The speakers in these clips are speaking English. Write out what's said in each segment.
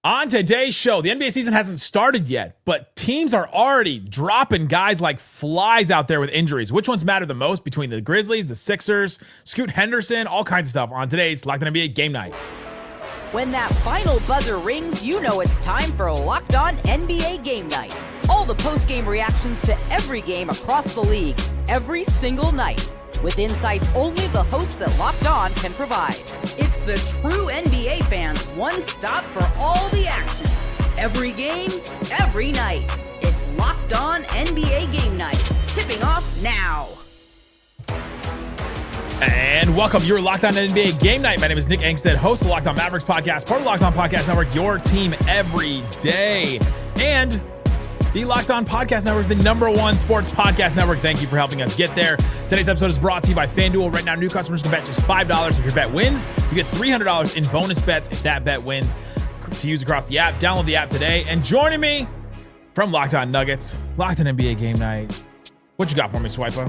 On today's show, the NBA season hasn't started yet, but teams are already dropping guys like flies out there with injuries. Which ones matter the most between the Grizzlies, the Sixers, Scoot Henderson, all kinds of stuff on today's Locked On NBA Game Night. When that final buzzer rings, you know it's time for Locked On NBA Game Night. All the post-game reactions to every game across the league, every single night, with insights only the hosts at Locked On can provide. It's the true NBA fans' one stop for all the action. Every game, every night. It's Locked On NBA Game Night. Tipping off now. And welcome. You're Locked On NBA Game Night. My name is Nick Angstead, host of the Locked On Mavericks podcast, part of the Locked On Podcast Network, your team every day. And the Locked On Podcast Network is the #1 sports podcast network. Thank you for helping us get there. Today's episode is brought to you by FanDuel. Right now, new customers can bet just $5. If your bet wins, you get $300 in bonus bets if that bet wins. To use across the app, download the app today. And joining me from Locked On Nuggets, Locked On NBA Game Night. What you got for me, Swiper?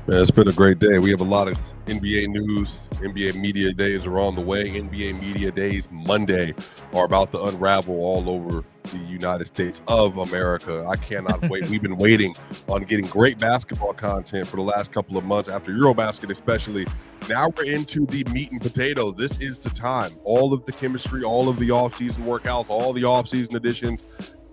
Man, it's been a great day. We have a lot of NBA news. NBA Media Days are on the way. NBA Media Days Monday are about to unravel all over the United States of America. I cannot wait. We've been waiting on getting great basketball content for the last couple of months, after Eurobasket especially. Now we're into the meat and potato. This is the time. All of the chemistry, all of the offseason workouts, all the offseason additions,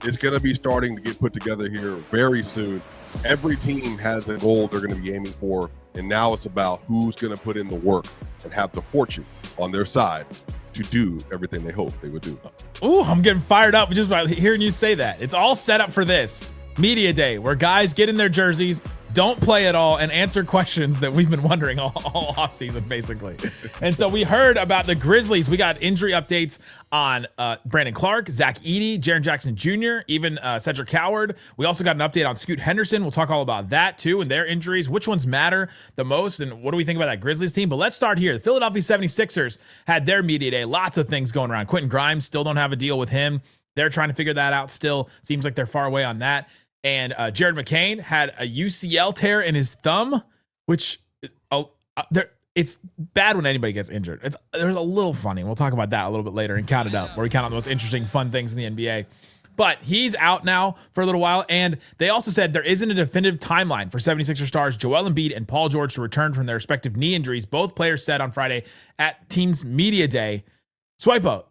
it's going to be starting to get put together here very soon. Every team has a goal they're going to be aiming for, and now it's about who's going to put in the work and have the fortune on their side to do everything they hope they would do. Ooh, I'm getting fired up just by hearing you say that. It's all set up for this media day where guys get in their jerseys, don't play at all, and answer questions that we've been wondering all offseason, basically. And so we heard about the Grizzlies. We got injury updates on Brandon Clark, Zach Edey, Jaren Jackson Jr., even Cedric Howard. We also got an update on Scoot Henderson. We'll talk all about that, too, and their injuries. Which ones matter the most, and what do we think about that Grizzlies team? But let's start here. The Philadelphia 76ers had their media day. Lots of things going around. Quentin Grimes still don't have a deal with him. They're trying to figure that out still. Seems like they're far away on that. And Jaden McCain had a UCL tear in his thumb, which it's bad when anybody gets injured. There's a little funny. We'll talk about that a little bit later and count it up, where we count on the most interesting, fun things in the NBA. But he's out now for a little while. And they also said there isn't a definitive timeline for 76er stars Joel Embiid and Paul George to return from their respective knee injuries. Both players said on Friday at Team's Media Day. Swipe out.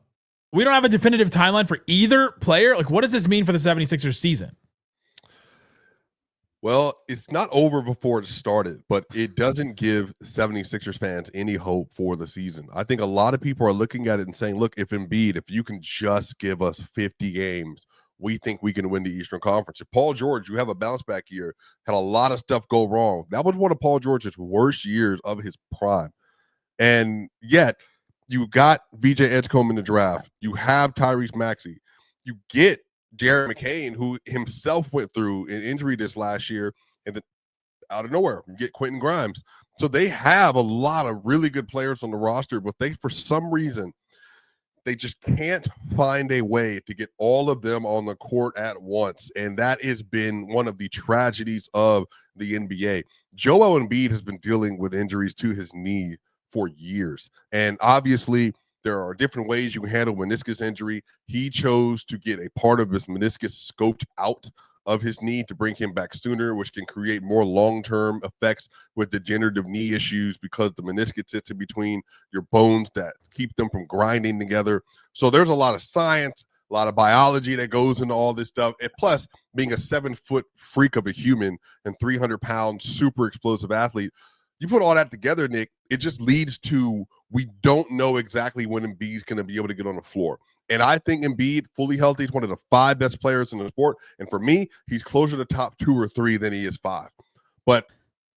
We don't have a definitive timeline for either player. Like, what does this mean for the 76ers season? Well, it's not over before it started, but it doesn't give 76ers fans any hope for the season. I think a lot of people are looking at it and saying, look, if you can just give us 50 games, we think we can win the Eastern Conference. If Paul George, you have a bounce back year, had a lot of stuff go wrong. That was one of Paul George's worst years of his prime. And yet, you got VJ Edgecombe in the draft. You have Tyrese Maxey. You get Jaden McCain, who himself went through an injury this last year, and then out of nowhere, you get Quentin Grimes. So they have a lot of really good players on the roster, but for some reason, they just can't find a way to get all of them on the court at once. And that has been one of the tragedies of the NBA. Joel Embiid has been dealing with injuries to his knee for years. And obviously, there are different ways you can handle meniscus injury. He chose to get a part of his meniscus scoped out of his knee to bring him back sooner, which can create more long-term effects with degenerative knee issues because the meniscus sits in between your bones that keep them from grinding together. So there's a lot of science, a lot of biology that goes into all this stuff. And plus, being a 7-foot freak of a human and 300-pound super explosive athlete, you put all that together, Nick, it just leads to we don't know exactly when Embiid's going to be able to get on the floor. And I think Embiid, fully healthy, is one of the 5 best players in the sport. And for me, he's closer to top 2 or 3 than he is 5. But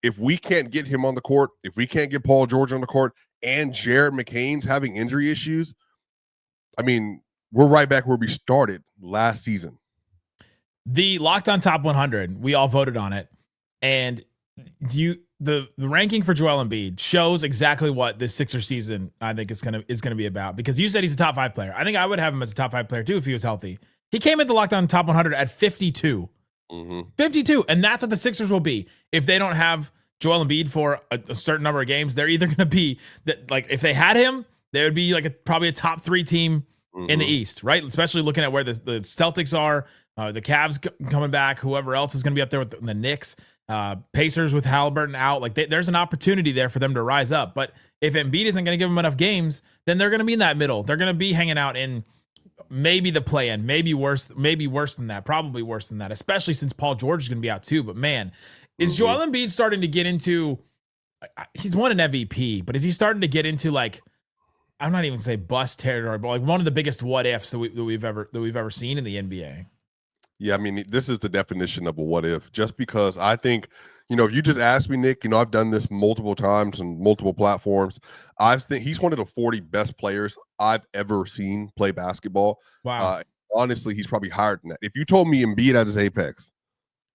if we can't get him on the court, if we can't get Paul George on the court, and Jared McCain's having injury issues, I mean, we're right back where we started last season. The Locked On Top 100, we all voted on it. And the ranking for Joel Embiid shows exactly what this Sixer season I think is gonna be about, because you said he's a top 5 player. I think I would have him as a top 5 player too if he was healthy. He came at the Locked On Top 100 at 52. 52, and that's what the Sixers will be if they don't have Joel Embiid for a certain number of games. They're either going to be that, like, if they had him, they would be like probably a top 3 team in the East, right? Especially looking at where the Celtics are, the Cavs coming back, whoever else is going to be up there with the Knicks, Pacers with Halliburton out. Like there's an opportunity there for them to rise up. But if Embiid isn't going to give them enough games, then they're going to be in that middle. They're going to be hanging out in maybe the play-in, maybe worse than that, probably worse than that, especially since Paul George is going to be out too. But man, is Joel Embiid starting to get into, he's won an MVP, but is he starting to get into like, I'm not even say bust territory, but like one of the biggest what ifs that we've ever seen in the NBA. Yeah, I mean, this is the definition of a what if, just because I think, if you just ask me, Nick, I've done this multiple times on multiple platforms. I think he's one of the 40 best players I've ever seen play basketball. Wow. Honestly, he's probably higher than that. If you told me Embiid at his apex,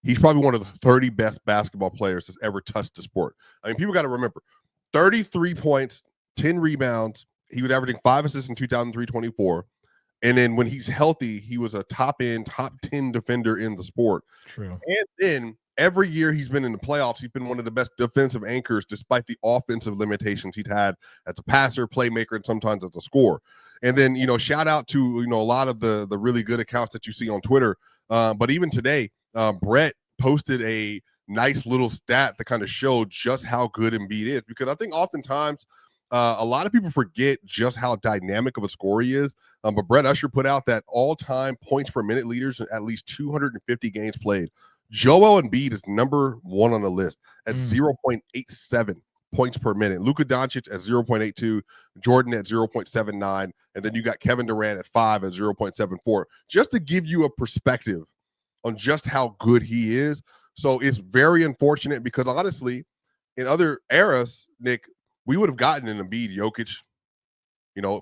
he's probably one of the 30 best basketball players that's ever touched the sport. I mean, people got to remember, 33 points, 10 rebounds. He was averaging 5 assists in 2003-24. And then when he's healthy, he was a top 10 defender in the sport. True. And then every year he's been in the playoffs, he's been one of the best defensive anchors despite the offensive limitations he'd had as a passer, playmaker, and sometimes as a scorer. And then, shout out to, a lot of the really good accounts that you see on Twitter. But even today, Brett posted a nice little stat that kind of showed just how good Embiid is, because I think oftentimes a lot of people forget just how dynamic of a scorer he is. But Brett Usher put out that all-time points per minute leaders in at least 250 games played. Joel Embiid is number 1 on the list at 0.87 points per minute. Luka Doncic at 0.82, Jordan at 0.79, and then you got Kevin Durant at 5 at 0.74. Just to give you a perspective on just how good he is. So it's very unfortunate because honestly, in other eras, Nick, we would have gotten an Embiid Jokic,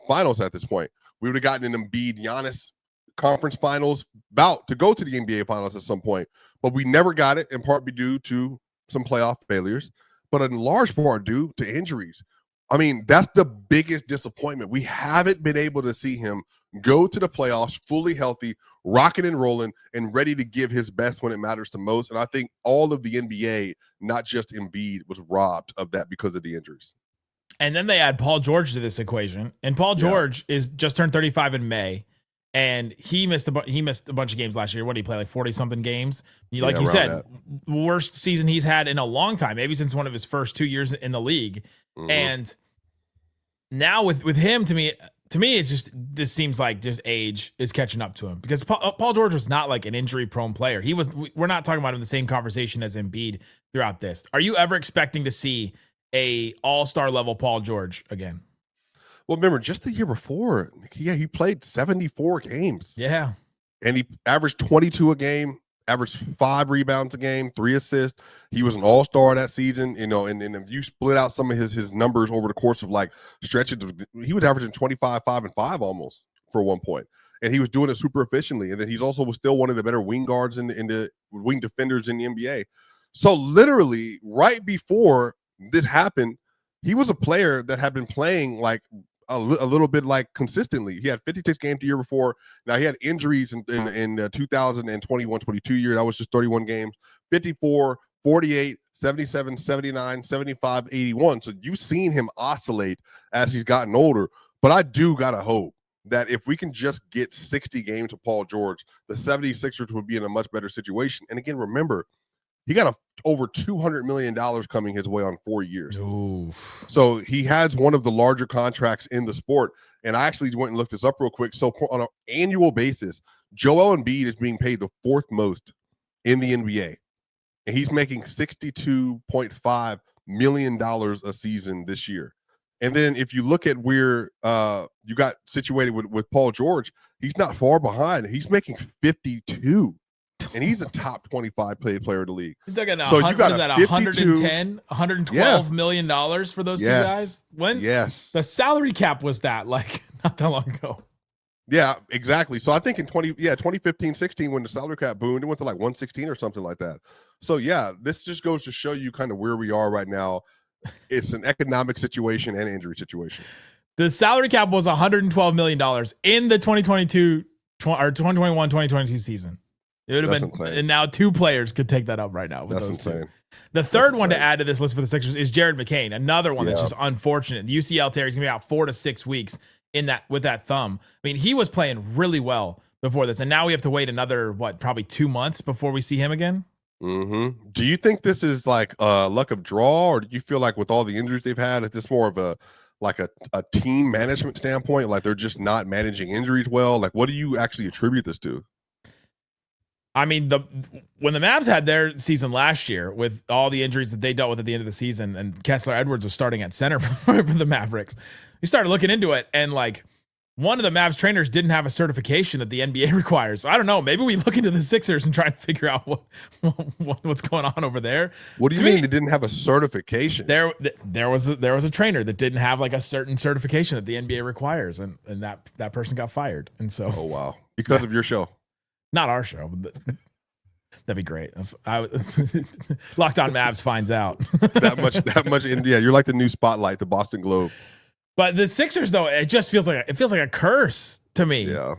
finals at this point. We would have gotten an Embiid Giannis conference finals, about to go to the NBA finals at some point, but we never got it, in part due to some playoff failures, but in large part due to injuries. I mean, that's the biggest disappointment. We haven't been able to see him go to the playoffs fully healthy, rocking and rolling, and ready to give his best when it matters the most. And I think all of the NBA, not just Embiid, was robbed of that because of the injuries. And then they add Paul George to this equation, and Paul George is just turned 35 in May, and he missed a bunch of games last year. What did he play, like 40-something games? Like you said, worst season he's had in a long time, maybe since one of his first 2 years in the league. And now with him, to me, it's just, this seems like just age is catching up to him, because Paul George was not like an injury-prone player. We're not talking about him in the same conversation as Embiid throughout this. Are you ever expecting to see a all-star level Paul George again? Well, remember, just the year before, he played 74 games. Yeah. And he averaged 22 a game, averaged 5 rebounds a game, 3 assists. He was an all-star that season, and if you split out some of his numbers over the course of like stretches, he was averaging 25, 5, and 5 almost for one point. And he was doing it super efficiently. And then he's also was still one of the better wing guards in the wing defenders in the NBA. So literally right before this happened, he was a player that had been playing like a little bit like consistently. He had 56 games the year before. Now he had injuries in 2021-22 year. That was just 31 games, 54, 48, 77, 79, 75, 81. So you've seen him oscillate as he's gotten older. But I do got to hope that if we can just get 60 games to Paul George, the 76ers would be in a much better situation. And again, remember, he got over $200 million coming his way on 4 years. Oof. So he has one of the larger contracts in the sport. And I actually went and looked this up real quick. So on an annual basis, Joel Embiid is being paid the 4th most in the NBA. And he's making $62.5 million a season this year. And then if you look at where you got situated with Paul George, he's not far behind. He's making 52. And he's a top 25 player of the league. You're talking so you got 110, $112 million for those two guys? When the salary cap was that, like, not that long ago. Yeah, exactly. So I think in 2015-16, when the salary cap boomed, it went to like 116 or something like that. So yeah, this just goes to show you kind of where we are right now. It's an economic situation and injury situation. The salary cap was $112 million in the 2021-2022 season. It would have been insane. And now 2 players could take that up right now. With those insane. 2. The third one to add to this list for the Sixers is Jared McCain, another one that's just unfortunate. The UCL tear is going to be out 4 to 6 weeks. with that thumb. I mean, he was playing really well before this, and now we have to wait another probably 2 months before we see him again. Do you think this is like luck of draw, or do you feel like with all the injuries they've had, is this more of a team management standpoint? Like they're just not managing injuries well? Like, what do you actually attribute this to? I mean, when the Mavs had their season last year with all the injuries that they dealt with at the end of the season, and Kessler Edwards was starting at center for the Mavericks, we started looking into it, and like one of the Mavs trainers didn't have a certification that the NBA requires. So I don't know. Maybe we look into the Sixers and try and figure out what's going on over there. What do you mean they didn't have a certification? There was a trainer that didn't have like a certain certification that the NBA requires, and that person got fired. And so, oh wow, because of your show. Not our show. But that'd be great. Locked On Mavs finds out. that much. Yeah, you're like the new Spotlight, the Boston Globe. But the Sixers, though, it feels like a curse to me. Yeah.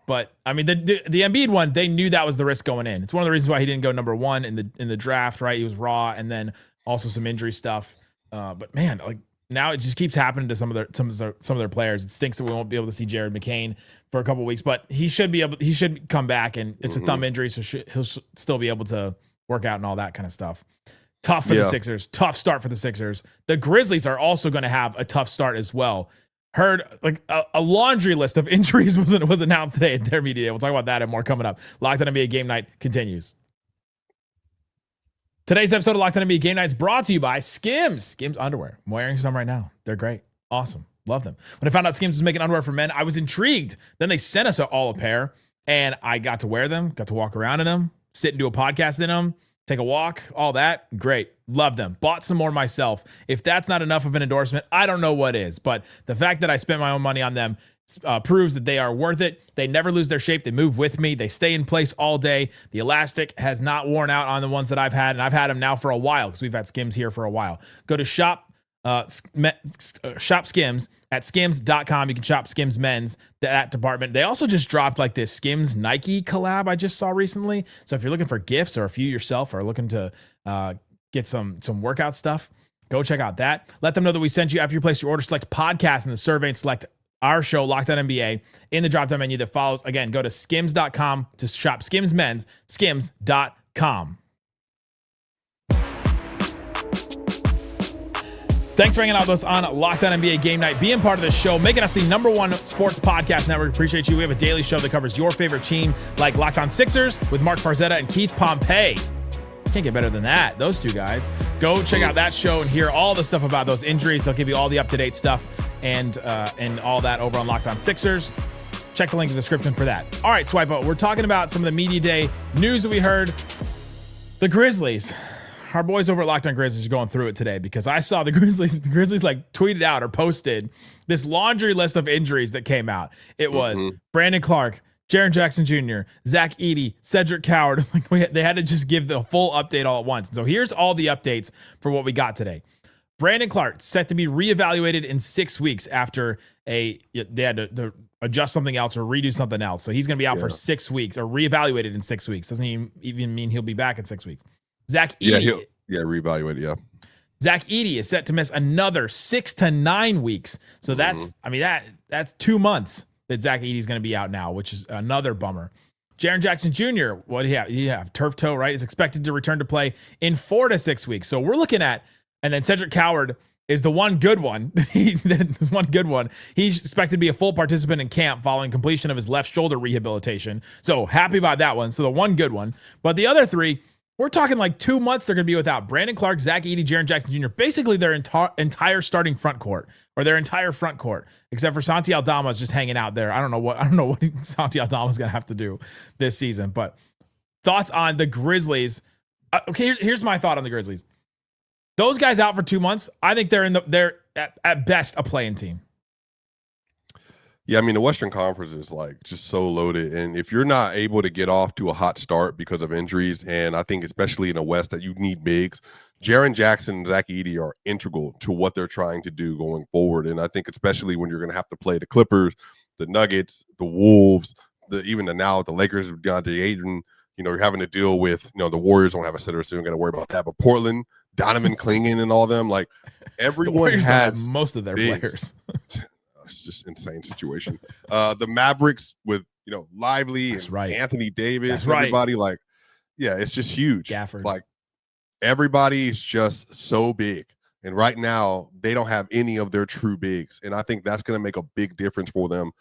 But I mean, the Embiid one, they knew that was the risk going in. It's one of the reasons why he didn't go number one in the draft. Right? He was raw, and then also some injury stuff. But man, like now it just keeps happening to some of their players. It stinks that we won't be able to see Jaden McCain for a couple of weeks, but he should come back, and it's a thumb injury, so he'll still be able to work out and all that kind of stuff. Tough for the Sixers. Tough start for the Sixers. The Grizzlies are also going to have a tough start as well. Heard like a laundry list of injuries was announced today at their media day. We'll talk about that and more coming up. Locked On NBA Game Night continues. Today's episode of Locked On NBA Game Night is brought to you by Skims. Skims underwear. I'm wearing some right now. They're great. Awesome. Love them. When I found out Skims was making underwear for men, I was intrigued. Then they sent us all a pair, and I got to wear them, got to walk around in them, sit and do a podcast in them, take a walk, all that. Great. Love them. Bought some more myself. If that's not enough of an endorsement, I don't know what is. But the fact that I spent my own money on them proves that they are worth it. They never lose their shape. They move with me. They stay in place all day. The elastic has not worn out on the ones that I've had, and I've had them now for a while because we've had Skims here for a while. Go to shop Skims at skims.com. You can shop Skims men's, that department. They also just dropped like this Skims Nike collab I just saw recently. So if you're looking for gifts, or if you yourself are looking to get some workout stuff, go check out that. Let them know that we sent you. After you place your order, select podcast in the survey and select our show, Locked On NBA, in the drop-down menu that follows. Again, go to skims.com to shop Skims men's, skims.com. Thanks for hanging out with us on Locked On NBA Game Night, being part of this show, making us the #1 sports podcast network. Appreciate you. We have a daily show that covers your favorite team, like Locked On Sixers with Mark Farzetta and Keith Pompey. Can't get better than that. Those two guys. Go check out that show and hear all the stuff about those injuries. They'll give you all the up-to-date stuff and all that over on Locked On Sixers. Check the link in the description for that. All right, Swipe Out. We're talking about some of the media day news that we heard. The Grizzlies. Our boys over at Locked On Grizzlies are going through it today because I saw the Grizzlies like tweeted out or posted this laundry list of injuries that came out. It was Brandon Clark, Jaren Jackson Jr., Zach Edey, Cedric Coward. They had to just give the full update all at once. And so here's all the updates for what we got today. Brandon Clark set to be reevaluated in 6 weeks after they had to adjust something else or redo something else. So he's going to be out for 6 weeks, or reevaluated in 6 weeks. Doesn't even mean he'll be back in 6 weeks. Zach Edey. Reevaluated. Zach Edey is set to miss another 6 to 9 weeks. So that's 2 months that Zach Edey is going to be out now, which is another bummer. Jaren Jackson Jr., what do you have? You have turf toe, right? Is expected to return to play in 4 to 6 weeks. So we're looking at, and then Cedric Coward is the one good one. There's one good one. He's expected to be a full participant in camp following completion of his left shoulder rehabilitation. So happy about that one. So the one good one. But the other three, we're talking like 2 months they're going to be without. Brandon Clark, Zach Edey, Jaren Jackson Jr. Basically their entire starting front court, or their entire front court, except for Santi Aldama is just hanging out there. I don't know what Santi Aldama is going to have to do this season. But thoughts on the Grizzlies? Okay, here's my thought on the Grizzlies. Those guys out for 2 months. I think they're at best a play-in team. Yeah, I mean, the Western Conference is like just so loaded. And if you're not able to get off to a hot start because of injuries, and I think especially in the West that you need bigs, Jaren Jackson and Zach Edey are integral to what they're trying to do going forward. And I think especially when you're going to have to play the Clippers, the Nuggets, the Wolves, even the Lakers with DeAndre Ayton, you're having to deal with, the Warriors don't have a sitter, so you don't got to worry about that. But Portland, Donovan Clingan and all them, like everyone has most of their players. it's just insane situation. The Mavericks with Lively That's and right. Anthony Davis, That's everybody like, yeah, it's just huge. Gafford. Like everybody is just so big. And right now, they don't have any of their true bigs. And I think that's going to make a big difference for them.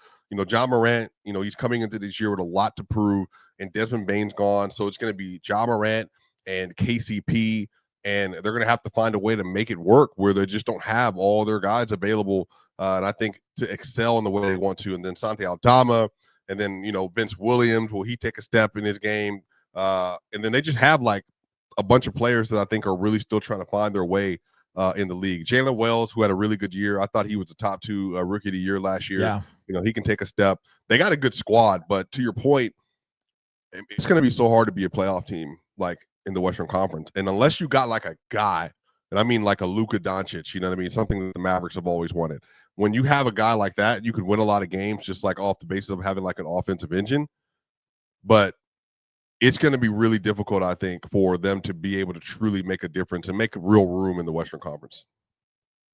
John Morant, he's coming into this year with a lot to prove, and Desmond Bane's gone. So it's going to be John Morant and KCP, and they're going to have to find a way to make it work where they just don't have all their guys available. And I think to excel in the way they want to. And then Santi Aldama, and then, Vince Williams, will he take a step in his game? And then they just have like a bunch of players that I think are really still trying to find their way in the league. Jalen Wells, who had a really good year. I thought he was the top 2 rookie of the year last year. Yeah. He can take a step. They got a good squad, but to your point, it's going to be so hard to be a playoff team like in the Western Conference. And unless you got like a guy, and I mean like a Luka Doncic, you know what I mean? Something that the Mavericks have always wanted. When you have a guy like that, you could win a lot of games just like off the basis of having like an offensive engine. But it's going to be really difficult, I think, for them to be able to truly make a difference and make real room in the Western Conference.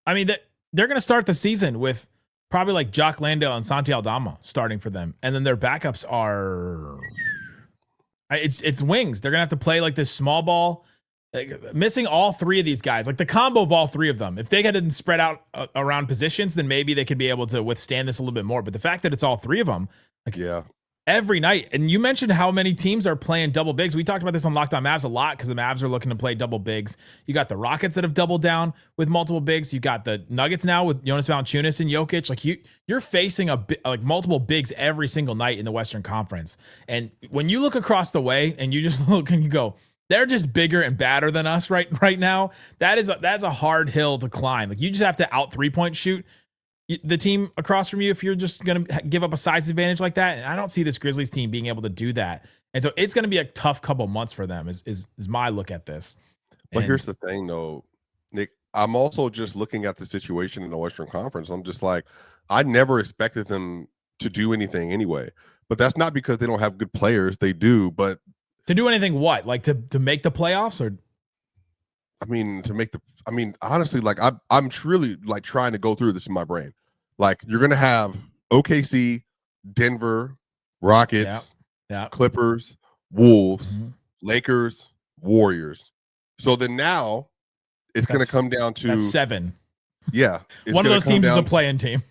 I mean, they're going to start the season with probably like Jock Landale and Santi Aldama starting for them. And then their backups are it's wings. They're going to have to play like this small ball, missing all 3 of these guys, like the combo of all 3 of them. If they hadn't spread out around positions, then maybe they could be able to withstand this a little bit more. But the fact that it's all 3 of them, like, yeah, every night. And you mentioned how many teams are playing double bigs. We talked about this on Locked On Mavs a lot because the Mavs are looking to play double bigs. You got the Rockets that have doubled down with multiple bigs. You got the Nuggets now with Jonas Valanciunas and Jokic. Like you're facing like multiple bigs every single night in the Western Conference. And when you look across the way and you just look and you go, they're just bigger and badder than us right now. That's a hard hill to climb. Like you just have to out 3-point shoot the team across from you if you're just going to give up a size advantage like that. And I don't see this Grizzlies team being able to do that. And so it's going to be a tough couple months for them is my look at this. But here's the thing though, Nick, I'm also just looking at the situation in the Western Conference. I'm just like, I never expected them to do anything anyway, but that's not because they don't have good players. They do, but to do anything, what? Like to make the playoffs or? Honestly, like I'm truly like trying to go through this in my brain. Like you're going to have OKC, Denver, Rockets, Clippers, Wolves, Lakers, Warriors. So then now it's going to come down to that's 7. Yeah. One of those teams is a play-in team.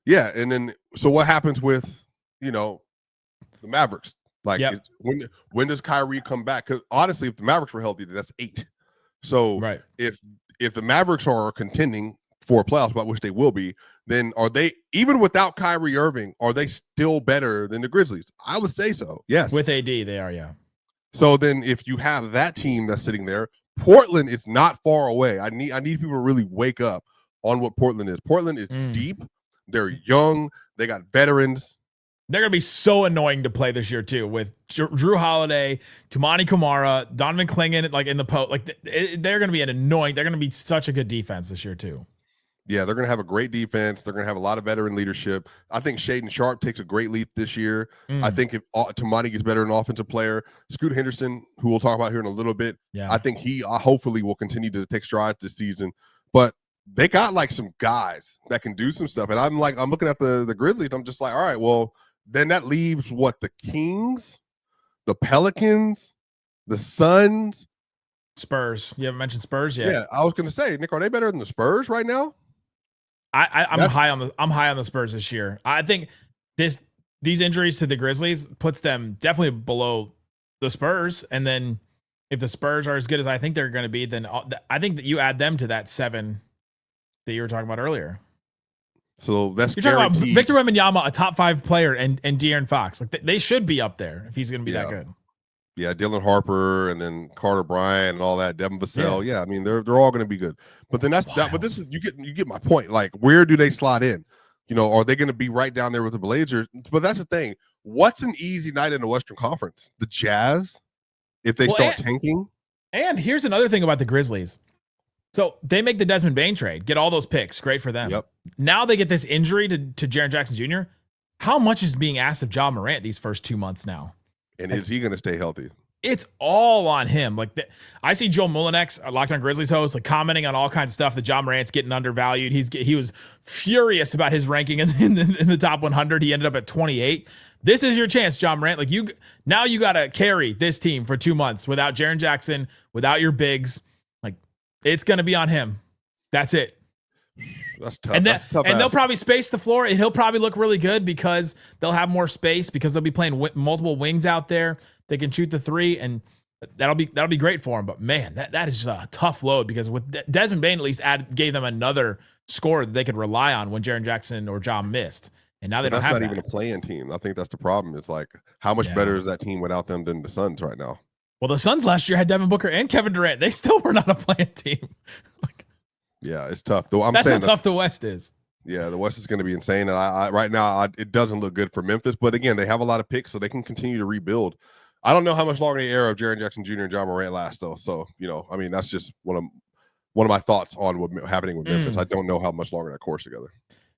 Yeah. And then, so what happens with, the Mavericks? Like when does Kyrie come back? Because honestly, if the Mavericks were healthy, then that's 8. So if the Mavericks are contending for a playoff spot, which they will be, then are they, even without Kyrie Irving, are they still better than the Grizzlies? I would say so. Yes. With AD, they are, yeah. So then if you have that team that's sitting there, Portland is not far away. I need people to really wake up on what Portland is. Portland is deep. They're young. They got veterans. They're going to be so annoying to play this year, too, with Drew Holiday, Tumani Kumara, Donovan Clingan, like in the post. Like, they're going to be an annoying. They're going to be such a good defense this year, too. Yeah, they're going to have a great defense. They're going to have a lot of veteran leadership. I think Shaedon Sharpe takes a great leap this year. I think if Tumani gets better an offensive player, Scoot Henderson, who we'll talk about here in a little bit, I think he hopefully will continue to take strides this season. But they got like some guys that can do some stuff. And I'm looking at the Grizzlies. I'm just like, all right, well, then that leaves what? The Kings, the Pelicans, the Suns, Spurs. You haven't mentioned Spurs yet. Yeah, I was going to say, Nick, are they better than the Spurs right now? I'm high on the Spurs this year. I think these injuries to the Grizzlies puts them definitely below the Spurs. And then if the Spurs are as good as I think they're going to be, then I think that you add them to that 7 that you were talking about earlier. So that's you're talking about Victor Wembanyama, a top 5 player, and De'Aaron Fox. Like they should be up there if he's going to be that good. Yeah, Dylan Harper and then Carter Bryant and all that, Devin Vassell. Yeah, I mean they're all going to be good. But then but this is you get my point. Like where do they slot in? Are they going to be right down there with the Blazers? But that's the thing. What's an easy night in the Western Conference? The Jazz, if they start tanking. And here's another thing about the Grizzlies. So they make the Desmond Bane trade, get all those picks. Great for them. Yep. Now they get this injury to Jaren Jackson Jr. How much is being asked of Ja Morant these first 2 months now? And is he going to stay healthy? it's all on him. Like I see Joel Mulinex, a Locked On Grizzlies host, like commenting on all kinds of stuff that John Morant's getting undervalued. He was furious about his ranking in the top 100. He ended up at 28. This is your chance, John Morant. Like you got to carry this team for 2 months without Jaren Jackson, without your bigs. Like it's going to be on him. That's it. That's tough. And, That's tough. And they'll probably space the floor, and he'll probably look really good because they'll have more space because they'll be playing multiple wings out there. They can shoot the three, and that'll be great for him. But man, that is a tough load because with Desmond Bane at least gave them another scorer that they could rely on when Jaren Jackson or John missed, and now they don't have that. That's not even a play-in team. I think that's the problem. It's like how much better is that team without them than the Suns right now? Well, the Suns last year had Devin Booker and Kevin Durant. They still were not a play-in team. Yeah, it's tough. Though that's how tough the West is. Yeah, the West is going to be insane, and I right now it doesn't look good for Memphis. But again, they have a lot of picks, so they can continue to rebuild. I don't know how much longer the era of Jaren Jackson Jr. and John Morant lasts, though. So I mean, that's just one of my thoughts on what's happening with Memphis. I don't know how much longer that course together.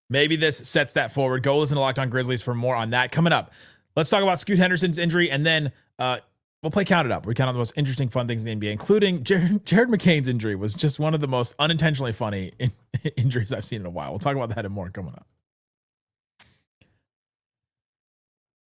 Maybe this sets that forward. Go listen to Locked On Grizzlies for more on that coming up. Let's talk about Scoot Henderson's injury, and then we'll play Count It Up. We count on the most interesting, fun things in the NBA, including Jared McCain's injury was just one of the most unintentionally funny injuries I've seen in a while. We'll talk about that and more coming up.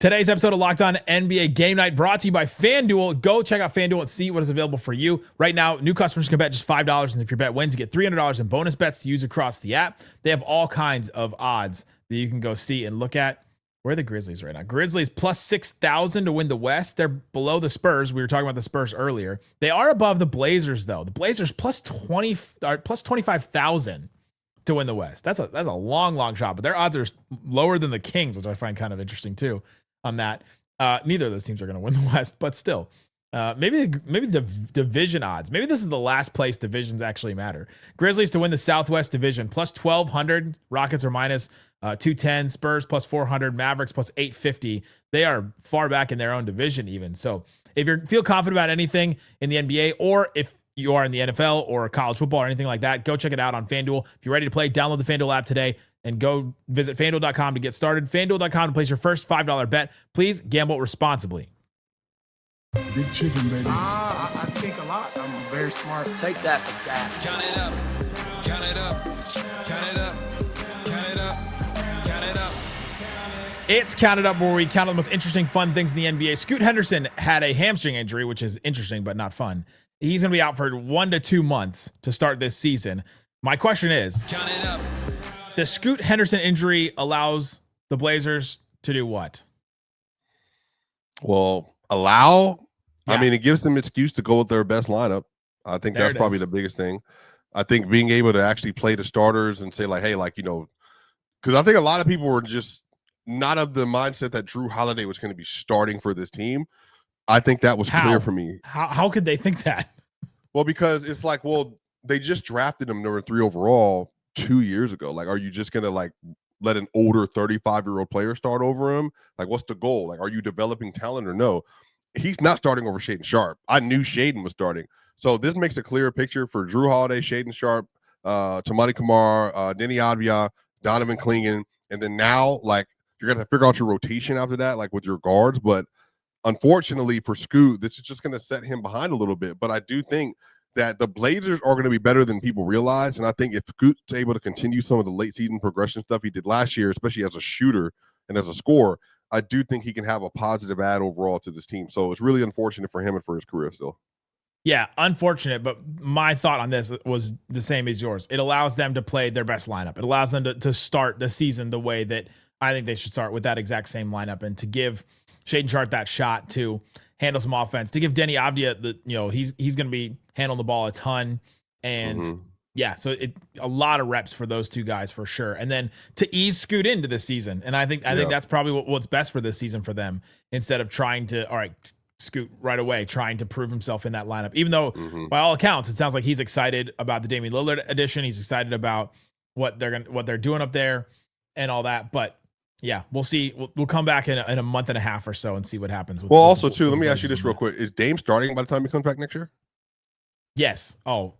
Today's episode of Locked On NBA Game Night brought to you by FanDuel. Go check out FanDuel and see what is available for you. Right now, new customers can bet just $5, and if your bet wins, you get $300 in bonus bets to use across the app. They have all kinds of odds that you can go see and look at. Where are the Grizzlies right now? Grizzlies plus 6,000 to win the West. They're below the Spurs. We were talking about the Spurs earlier. They are above the Blazers, though. The Blazers plus 25,000 to win the West. That's a long shot, but their odds are lower than the Kings, which I find kind of interesting too on that. Neither of those teams are going to win the West, but still. Maybe the division odds. Maybe this is the last place divisions actually matter. Grizzlies to win the Southwest Division plus 1,200. Rockets are minus 210. Spurs plus 400. Mavericks plus 850. They are far back in their own division even. So if you feel confident about anything in the NBA, or if you are in the NFL or college football or anything like that, go check it out on FanDuel. If you're ready to play, download the FanDuel app today and go visit FanDuel.com to get started. FanDuel.com to place your first $5 bet. Please gamble responsibly. Big chicken, baby. I think a lot. I'm very smart. Take that for that. Count it up. Count it up. Count it up. Count it up. Count it up. It's Count It Up, where we count the most interesting, fun things in the NBA. Scoot Henderson had a hamstring injury, which is interesting but not fun. He's going to be out for 1 to 2 months to start this season. My question is, Count it up. the Scoot Henderson injury allows the Blazers to do what? Well, allow. Yeah. I mean, it gives them an excuse to go with their best lineup. I think that's probably the biggest thing. I think being able to actually play the starters and say, like, hey, like, because I think a lot of people were just not of the mindset that Drew Holiday was going to be starting for this team. I think that was clear for me. How could they think that? Well, because it's like, well, they just drafted him number 3 overall 2 years ago. Like, are you just going to like let an older 35-year-old player start over him? Like, what's the goal? Like, are you developing talent or no? He's not starting over Shaedon Sharpe. I knew Shaedon was starting. So this makes a clearer picture for Drew Holiday, Shaedon Sharpe, Tamani Kamar, Deni Avdija, Donovan Clingan. And then now, like, you're going to figure out your rotation after that, like with your guards. But unfortunately for Scoot, this is just going to set him behind a little bit. But I do think that the Blazers are going to be better than people realize. And I think if Scoot's able to continue some of the late season progression stuff he did last year, especially as a shooter and as a scorer, I do think he can have a positive add overall to this team. So it's really unfortunate for him and for his career still. Yeah, unfortunate, but my thought on this was the same as yours. It allows them to play their best lineup. It allows them to start the season the way that I think they should start, with that exact same lineup, and to give Shaedon Sharpe that shot to handle some offense, to give Deni Avdija he's going to be handling the ball a ton, and yeah, so a lot of reps for those two guys for sure, and then to ease Scoot into this season, and I think that's probably what's best for this season for them, instead of trying to Scoot right away, trying to prove himself in that lineup. Even though, by all accounts, it sounds like he's excited about the Damian Lillard addition. He's excited about what they're doing up there and all that. But yeah, we'll see. We'll come back in a month and a half or so and see what happens. Let me ask you this real quick: is Dame starting by the time he comes back next year? Yes. So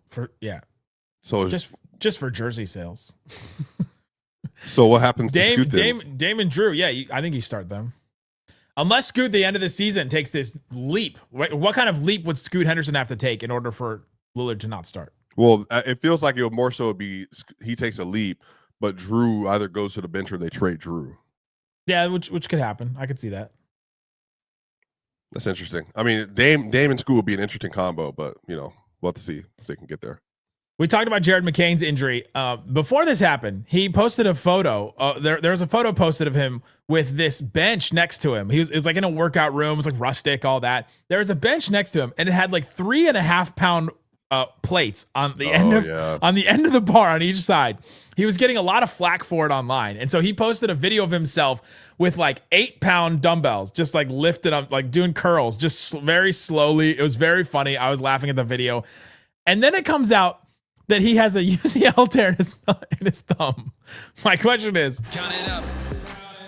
just for jersey sales. So what happens to Scoot then? Dame and Drew? Yeah, I think you start them. Unless Scoot, the end of the season, takes this leap. What kind of leap would Scoot Henderson have to take in order for Lillard to not start? Well, it feels like it would more so be he takes a leap, but Drew either goes to the bench or they trade Drew. Yeah, which could happen. I could see that. That's interesting. I mean, Dame and Scoot would be an interesting combo, but we'll have to see if they can get there. We talked about Jared McCain's injury. Before this happened, he posted a photo. There was a photo posted of him with this bench next to him. It was like in a workout room. It was like rustic, all that. There was a bench next to him, and it had like 3.5 pound plates on the end of the bar on each side. He was getting a lot of flack for it online, and so he posted a video of himself with like 8 pound dumbbells, just like lifted up, like doing curls, just very slowly. It was very funny. I was laughing at the video, and then it comes out that he has a UCL tear in his thumb. My question is, Count it up.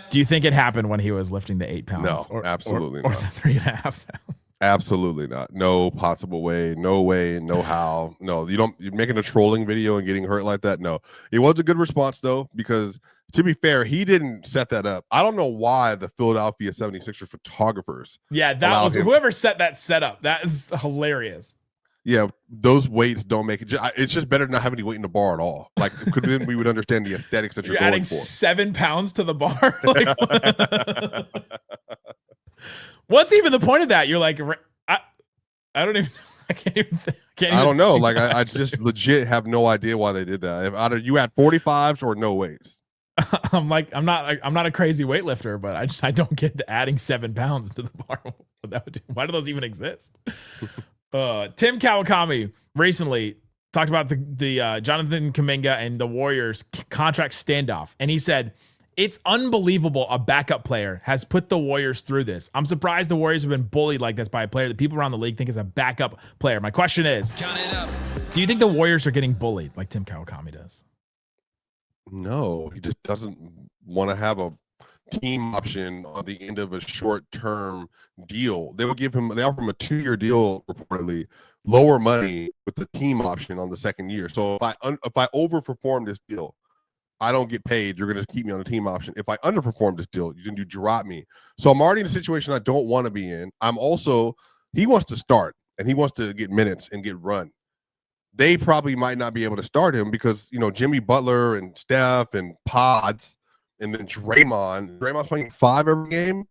do you think it happened when he was lifting the 8 pounds? No, absolutely or not. the 3.5 pounds? Absolutely not. No possible way. No way. No how. No, you're making a trolling video and getting hurt like that. No, it was a good response though, because to be fair, he didn't set that up. I don't know why the Philadelphia 76ers photographers. Yeah, that was whoever set that setup. That is hilarious. Yeah, those weights don't make it. It's just better to not have any weight in the bar at all. Like, then we would understand the aesthetics that you're going adding for. 7 pounds to the bar. What's even the point of that? You're like, I don't even. I can't even. I don't know. Like, I just legit have no idea why they did that. If either you had 45s or no weights. I'm not a crazy weightlifter, but I don't get adding 7 pounds to the bar. Why do those even exist? Tim Kawakami recently talked about the Jonathan Kuminga and the Warriors contract standoff, and he said, "It's unbelievable a backup player has put the Warriors through this. I'm surprised the Warriors have been bullied like this by a player that people around the league think is a backup player." My question is, Count it up. do you think the Warriors are getting bullied like Tim Kawakami does? No, he just doesn't want to have a team option on the end of a short-term deal. They offer him a 2-year deal, reportedly, lower money with the team option on the second year. So if I overperform this deal, I don't get paid. You're going to keep me on the team option. If I underperform this deal, you drop me. So I'm already in a situation I don't want to be in. He wants to start and he wants to get minutes and get run. They probably might not be able to start him because, Jimmy Butler and Steph and Pods and then Draymond's playing 5 every game.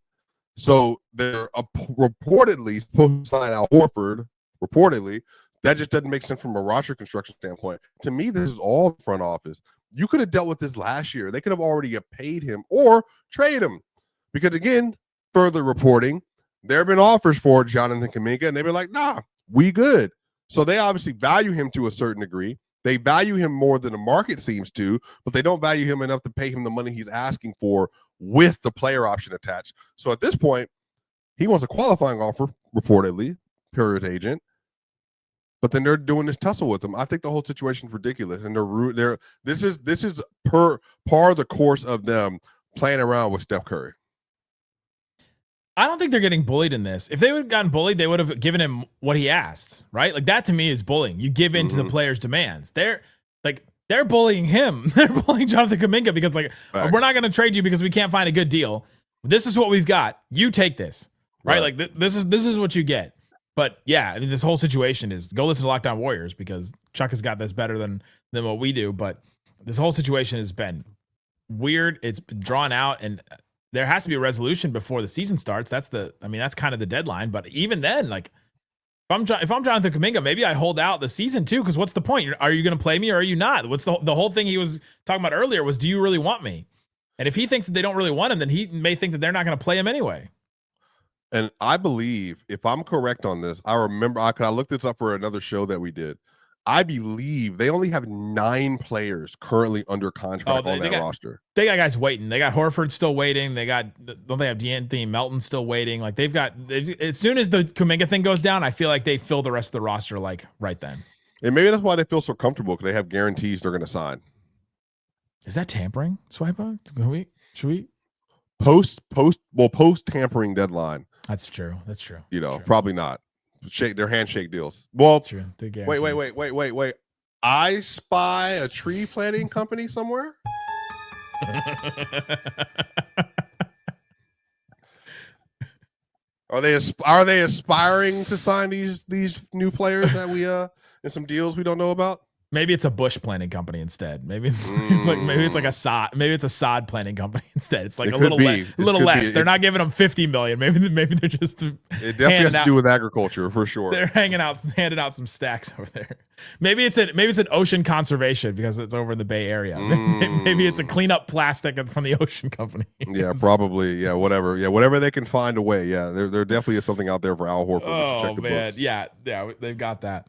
So they're reportedly supposed to sign Al Horford. Reportedly, that just doesn't make sense from a roster construction standpoint. To me, this is all front office. You could have dealt with this last year. They could have already paid him or trade him. Because again, further reporting, there have been offers for Jonathan Kuminga, and they've been like, nah, we good. So they obviously value him to a certain degree. They value him more than the market seems to, but they don't value him enough to pay him the money he's asking for with the player option attached. So at this point, he wants a qualifying offer, reportedly, per his agent. But then they're doing this tussle with him. I think the whole situation's ridiculous, and this is par of the course of them playing around with Steph Curry. I don't think they're getting bullied in this. If they would have gotten bullied, they would have given him what he asked, right? Like that to me is bullying. You give in to the player's demands. They're bullying him. They're bullying Jonathan Kuminga because Facts. We're not going to trade you because we can't find a good deal. This is what we've got. You take this, right? Like this is what you get. But yeah, I mean, this whole situation is go listen to Locked On Warriors because Chuck has got this better than what we do. But this whole situation has been weird. It's been drawn out, and there has to be a resolution before the season starts. That's kind of the deadline. But even then, like if I'm Jonathan Kuminga, maybe I hold out the season too. Because what's the point? Are you going to play me or are you not? What's the whole thing he was talking about earlier was, do you really want me? And if he thinks that they don't really want him, then he may think that they're not going to play him anyway. And I believe, if I'm correct on this, I remember I looked this up for another show that we did. I believe they only have 9 players currently under contract on that roster. They got guys waiting. They got Horford still waiting. They have D'Anthony Melton still waiting. Like as soon as the Kuminga thing goes down, I feel like they fill the rest of the roster like right then. And maybe that's why they feel so comfortable, because they have guarantees they're going to sign. Is that tampering? Swipe on? Should we? Post tampering deadline. That's true. True. Probably not. Their handshake deals. Well, true. Wait. I spy a tree planting company somewhere. Are they aspiring to sign these new players that we in some deals we don't know about? Maybe it's a bush planting company instead. Maybe it's like a sod. Maybe it's a sod planting company instead. It's like a little less. They're not giving them $50 million. Maybe they're just. It definitely has to do with agriculture for sure. They're handing out some stacks over there. Maybe it's an ocean conservation because it's over in the Bay Area. Maybe it's a clean up plastic from the ocean company. Yeah, probably. Yeah, whatever. Yeah, whatever they can find a way. Yeah, there definitely is something out there for Al Horford. Oh man, yeah, they've got that.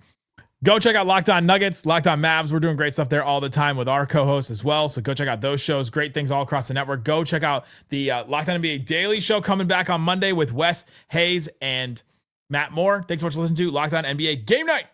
Go check out Locked On Nuggets, Locked On Mavs. We're doing great stuff there all the time with our co-hosts as well. So go check out those shows. Great things all across the network. Go check out the Locked On NBA Daily Show coming back on Monday with Wes Hayes and Matt Moore. Thanks so much for listening to Locked On NBA Game Night.